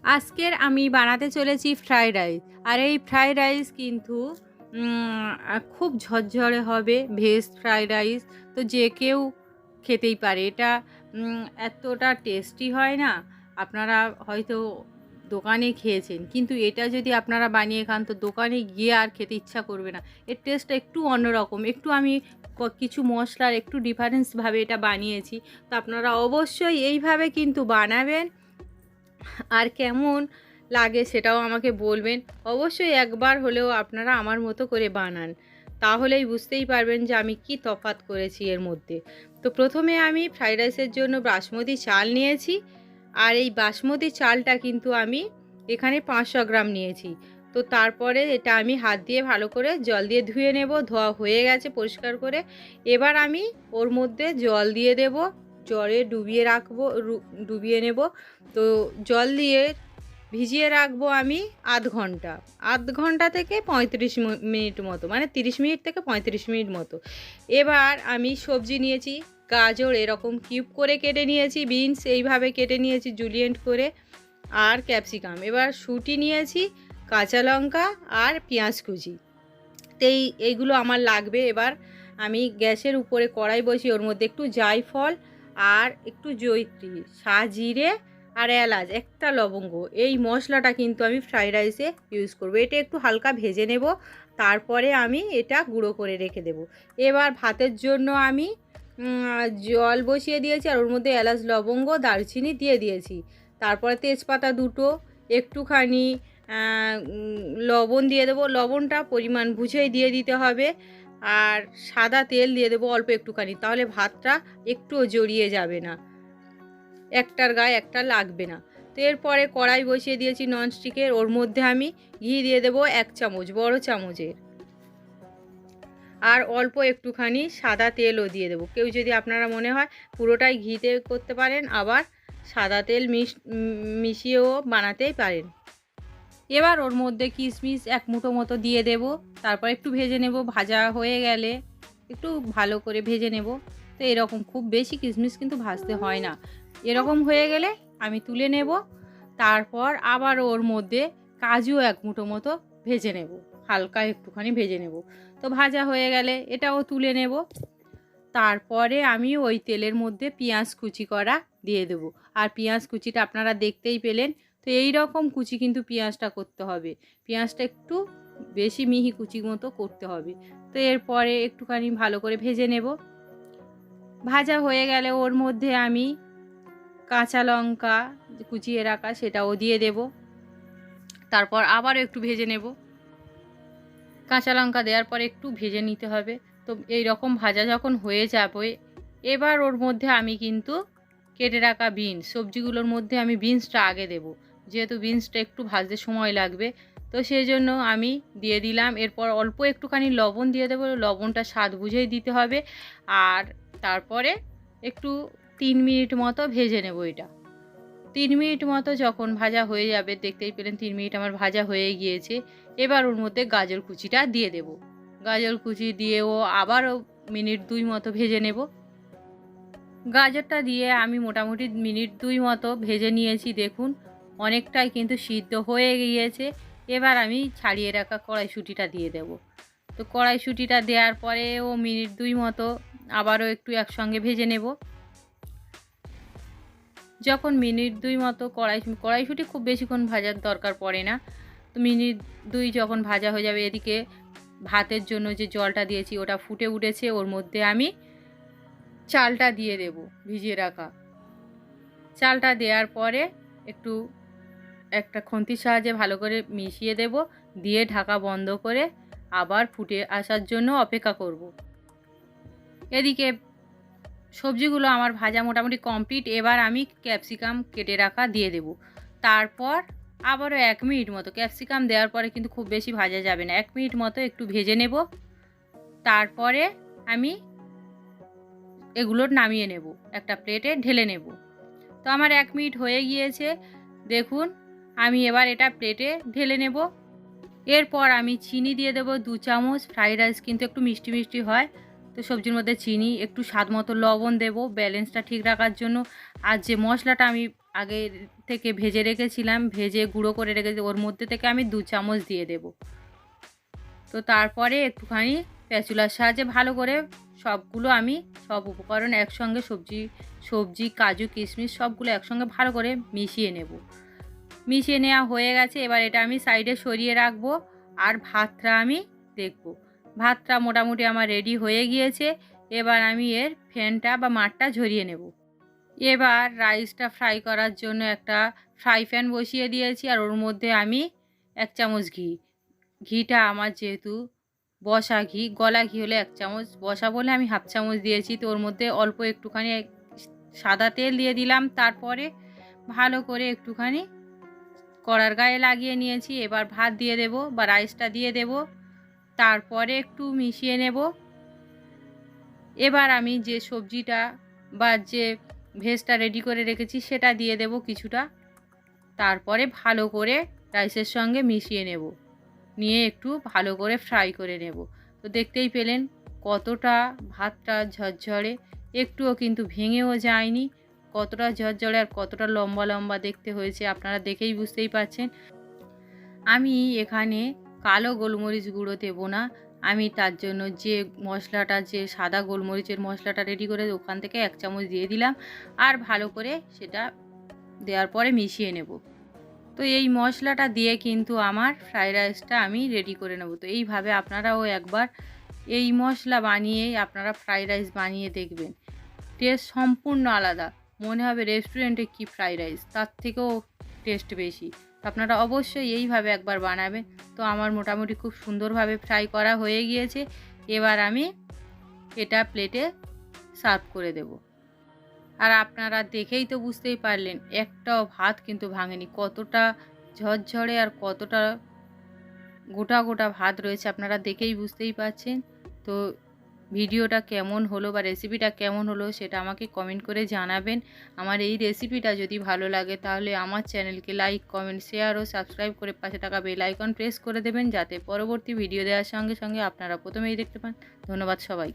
আজকের আমি বানাতে চলেছি ফ্রাইড রাইস। আর এই ফ্রাইড রাইস কিন্তু খুব ঝরঝরে হবে, ভেজ ফ্রাইড রাইস। তো যে কেউ খেতেই পারে। এটা এতটা টেস্টি হয় না, আপনারা হয়তো দোকানে খেয়েছেন, কিন্তু এটা যদি আপনারা বানিয়ে খান তো দোকানে গিয়ে আর খেতে ইচ্ছা করবে না। এর টেস্টটা একটু অন্যরকম, একটু আমি কিছু মশলার একটু ডিফারেন্সভাবে এটা বানিয়েছি। তো আপনারা অবশ্যই এইভাবে কিন্তু বানাবেন, আর কেমন লাগে সেটাও আমাকে বলবেন। অবশ্যই একবার হলেও আপনারা আমার মতো করে বানান, তাহলেই বুঝতেই পারবেন যে আমি কি তফাৎ করেছি এর মধ্যে। তো প্রথমে আমি ফ্রাইড রাইসের জন্য বাসমতি চাল নিয়েছি, আর এই বাসমতি চালটা কিন্তু আমি এখানে 500 গ্রাম নিয়েছি। তো তারপরে এটা আমি হাত দিয়ে ভালো করে জল দিয়ে ধুয়ে নেব। ধোয়া হয়ে গেছে পরিষ্কার করে। এবার আমি ওর মধ্যে জল দিয়ে দেব, জলে ডুবিয়ে রাখবো, ডুবিয়ে নেব। তো জল দিয়ে ভিজিয়ে রাখবো আমি আধ ঘন্টা থেকে 35 মিনিট মতো, মানে 30 মিনিট থেকে 35 মিনিট মতো। এবার আমি সবজি নিয়েছি, গাজর এরকম কিউব করে কেটে নিয়েছি, বিনস এইভাবে কেটে নিয়েছি জুলিয়েন্ট করে, আর ক্যাপসিকাম। এবার শুঁটি নিয়েছি, কাঁচা লঙ্কা আর পেঁয়াজ কুচি। তো এইগুলো আমার লাগবে। এবার আমি গ্যাসের উপরে কড়াই বসিয়ে ওর মধ্যে একটু জায়ফল আর একটু জয়িত্রী, সাজিরে আর এলাচ, একটা লবঙ্গ, এই মশলাটা কিন্তু আমি ফ্রাইড রাইসে ইউজ করব। এটা একটু হালকা ভেজে নেব, তারপরে আমি এটা গুঁড়ো করে রেখে দেব। এবার ভাতের জন্য আমি জল বসিয়ে দিয়েছি, আর ওর মধ্যে এলাচ, লবঙ্গ, দারচিনি দিয়ে দিয়েছি। তারপরে তেজপাতা দুটো, একটুখানি লবণ দিয়ে দেবো। লবণটা পরিমাণ বুঝেই দিয়ে দিতে হবে। আর সাদা তেল দিয়ে দেবো অল্প একটুখানি, তাহলে ভাতটা একটুও জড়িয়ে যাবে না, একটার গায়ে একটা লাগবে না। তো এরপরে কড়াই বসিয়ে দিয়েছি ননস্টিকের, ওর মধ্যে আমি ঘি দিয়ে দেবো 1 চামচ, বড় চামচের। আর অল্প একটুখানি সাদা তেলও দিয়ে দেবো। কেউ যদি আপনারা মনে হয় পুরোটাই ঘিতে করতে পারেন, আবার সাদা তেল মিশিয়েও বানাতেই পারেন। এবার ওর মধ্যে কিশমিশ 1 মুঠো মতো দিয়ে দেব। তারপর একটু ভেজে নেব। ভাজা হয়ে গেলে একটু ভালো করে ভেজে নেব। তো এরকম খুব বেশি কিশমিশ কিন্তু ভাজতে হয় না। এরকম হয়ে গেলে আমি তুলে নেব। তারপর আবার ওর মধ্যে কাজু 1 মুঠো মতো ভেজে নেব, হালকা একটুখানি ভেজে নেব। তো ভাজা হয়ে গেলে এটাও তুলে নেব। তারপরে আমি ওই তেলের মধ্যে পেঁয়াজ কুচি করা দিয়ে দেবো। আর পেঁয়াজ কুচিটা আপনারা দেখতেই পেলেন। তো এই রকম কুচি কিন্তু পেঁয়াজটা করতে হবে, পেঁয়াজটা একটু বেশি মিহি কুচি মতো করতে হবে। তো এরপরে একটুখানি ভালো করে ভেজে নেব। ভাজা হয়ে গেলে ওর মধ্যে আমি কাঁচা লঙ্কা কুচিয়ে রাখা সেটাও দিয়ে দেব। তারপর আবারও একটু ভেজে নেব। কাঁচা লঙ্কা দেওয়ার পরে একটু ভেজে নিতে হবে। তো এই রকম ভাজা যখন হয়ে যাবে, এবার ওর মধ্যে আমি কিন্তু কেটে রাখা বিনস, সবজিগুলোর মধ্যে আমি বিনসটা আগে দেব, যেহেতু বিনসটা একটু ভাজতে সময় লাগবে। তো সেই জন্য আমি দিয়ে দিলাম। এরপর অল্প একটুখানি লবণ দিয়ে দেবো, লবণটা স্বাদ বুঝেই দিতে হবে। আর তারপরে একটু 3 মিনিট মতো ভেজে নেব এটা। 3 মিনিট মতো যখন ভাজা হয়ে যাবে, দেখতেই পেলেন 3 মিনিট আমার ভাজা হয়ে গিয়েছে। এবার ওর মধ্যে গাজর কুচিটা দিয়ে দেব। গাজর কুচি দিয়েও আবারও মিনিট 2 মতো ভেজে নেব। গাজরটা দিয়ে আমি মোটামুটি মিনিট 2 মতো ভেজে নিয়েছি। দেখুন অনেকটাই কিন্তু সিদ্ধ হয়ে গিয়েছে। এবার আমি ছাড়িয়ে রাখা কড়াইশুঁটিটা দিয়ে দেব। তো কড়াইশুঁটিটা দেওয়ার পরেও মিনিট 2 মতো আবারও একটু একসঙ্গে ভেজে নেব। যখন মিনিট 2 মতো কড়াইশুঁটি খুব বেশিক্ষণ ভাজার দরকার পড়ে না। তো মিনিট 2 যখন ভাজা হয়ে যাবে, এদিকে ভাতের জন্য যে জলটা দিয়েছি ওটা ফুটে উঠেছে। ওর মধ্যে আমি চালটা দিয়ে দেব, ভিজিয়ে রাখা চালটা দেওয়ার পরে একটু একটা খুন্তির সাহায্যে ভালো করে মিশিয়ে দেব। দিয়ে ঢাকা বন্ধ করে আবার ফুটে আসার জন্য অপেক্ষা করব। এদিকে সবজিগুলো আমার ভাজা মোটামুটি কমপ্লিট। এবার আমি ক্যাপসিকাম কেটে রাখা দিয়ে দেব। তারপর আবারও 1 মিনিট মতো, ক্যাপসিকাম দেওয়ার পরে কিন্তু খুব বেশি ভাজা যাবে না, 1 মিনিট মতো একটু ভেজে নেব। তারপরে আমি এগুলো নামিয়ে নেব, একটা প্লেটে ঢেলে নেব। তো আমার 1 মিনিট হয়ে গিয়েছে। দেখুন আমি এবার এটা প্লেটে ঢেলে নেব। এরপর আমি চিনি দিয়ে দেবো 2 চামচ। ফ্রাইড রাইস কিন্তু একটু মিষ্টি মিষ্টি হয়, তো সবজির মধ্যে চিনি, একটু স্বাদ মতো লবণ দেব ব্যালেন্সটা ঠিক রাখার জন্য। আর যে মশলাটা আমি আগে থেকে ভেজে রেখেছিলাম, ভেজে গুঁড়ো করে রেখেছি, ওর মধ্যে থেকে আমি 2 চামচ দিয়ে দেব। তো তারপরে একটুখানি স্প্যাচুলার সাহায্যে ভালো করে সবগুলো আমি সব উপকরণ একসঙ্গে সবজি কাজু কিশমিশ সবগুলো একসঙ্গে ভালো করে মিশিয়ে নেব। মিশিয়ে নেওয়া হয়ে গেছে। এবার এটা আমি সাইডে সরিয়ে রাখবো। আর ভাতটা আমি দেখব। ভাতটা মোটামুটি আমার রেডি হয়ে গিয়েছে। এবার আমি এর ফেনটা বা মাঠটা ঝরিয়ে নেব। এবার রাইসটা ফ্রাই করার জন্য একটা ফ্রাই প্যান বসিয়ে দিয়েছি, আর ওর মধ্যে আমি 1 চামচ ঘিটা আমার যেহেতু বসা ঘি, গলা ঘি হলে 1 চামচ, বসা বলে আমি 1/2 চামচ দিয়েছি। তো ওর মধ্যে অল্প একটুখানি সাদা তেল দিয়ে দিলাম। তারপরে ভালো করে একটুখানি কড়ার গায়ে লাগিয়ে নিয়েছি। এবার ভাত দিয়ে দেব বা রাইসটা দিয়ে দেব। তারপরে একটু মিশিয়ে নেব। এবার আমি যে সবজিটা বা যে ভেজটা রেডি করে রেখেছি সেটা দিয়ে দেব কিছুটা। তারপরে ভালো করে রাইসের সঙ্গে মিশিয়ে নেব, নিয়ে একটু ভালো করে ফ্রাই করে নেব। তো দেখতেই পেলেন কতটা ভাতটা ঝরঝরে, একটুও কিন্তু ভেঙেও যায়নি। কতটা ঝরঝরে আর কতটা লম্বা লম্বা দেখতে হয়েছে আপনারা দেখেই বুঝতেই পারছেন। আমি এখানে কালো গোলমরিচ গুঁড়ো দেব না। আমি তার জন্য যে মশলাটা, যে সাদা গোলমরিচের মশলাটা রেডি করে ওখান থেকে 1 চামচ দিয়ে দিলাম। আর ভালো করে সেটা দেওয়ার পরে মিশিয়ে নেব। তো এই মশলাটা দিয়ে কিন্তু আমার ফ্রাইড রাইসটা আমি রেডি করে নেব। তো এইভাবে আপনারাও একবার এই মশলা বানিয়েই আপনারা ফ্রাইড রাইস বানিয়ে দেখবেন। টেস্ট সম্পূর্ণ আলাদা, মনে হবে রেস্টুরেন্টে কি ফ্রাইড রাইস, তার থেকেও টেস্ট বেশি। তো আপনারা অবশ্যই এইভাবে একবার বানাবেন। তো আমার মোটামুটি খুব সুন্দরভাবে ফ্রাই করা হয়ে গিয়েছে। এবার আমি এটা প্লেটে সার্ভ করে দেব। আর আপনারা দেখেই তো বুঝতেই পারলেন একটাও ভাত কিন্তু ভাঙেনি, কতটা ঝরঝরে আর কতটা গোটা গোটা ভাত রয়েছে আপনারা দেখেই বুঝতেই পারছেন। তো ভিডিওটা কেমন হলো বা রেসিপিটা কেমন হলো সেটা আমাকে কমেন্ট করে জানাবেন। আমার এই রেসিপিটা যদি ভালো লাগে তাহলে আমার চ্যানেলকে লাইক কমেন্ট শেয়ার ও সাবস্ক্রাইব করে পাশে থাকা বেল আইকন প্রেস করে দেবেন, যাতে পরবর্তী ভিডিও দেওয়ার সঙ্গে সঙ্গে আপনারা প্রথমেই দেখতে পান। ধন্যবাদ সবাই।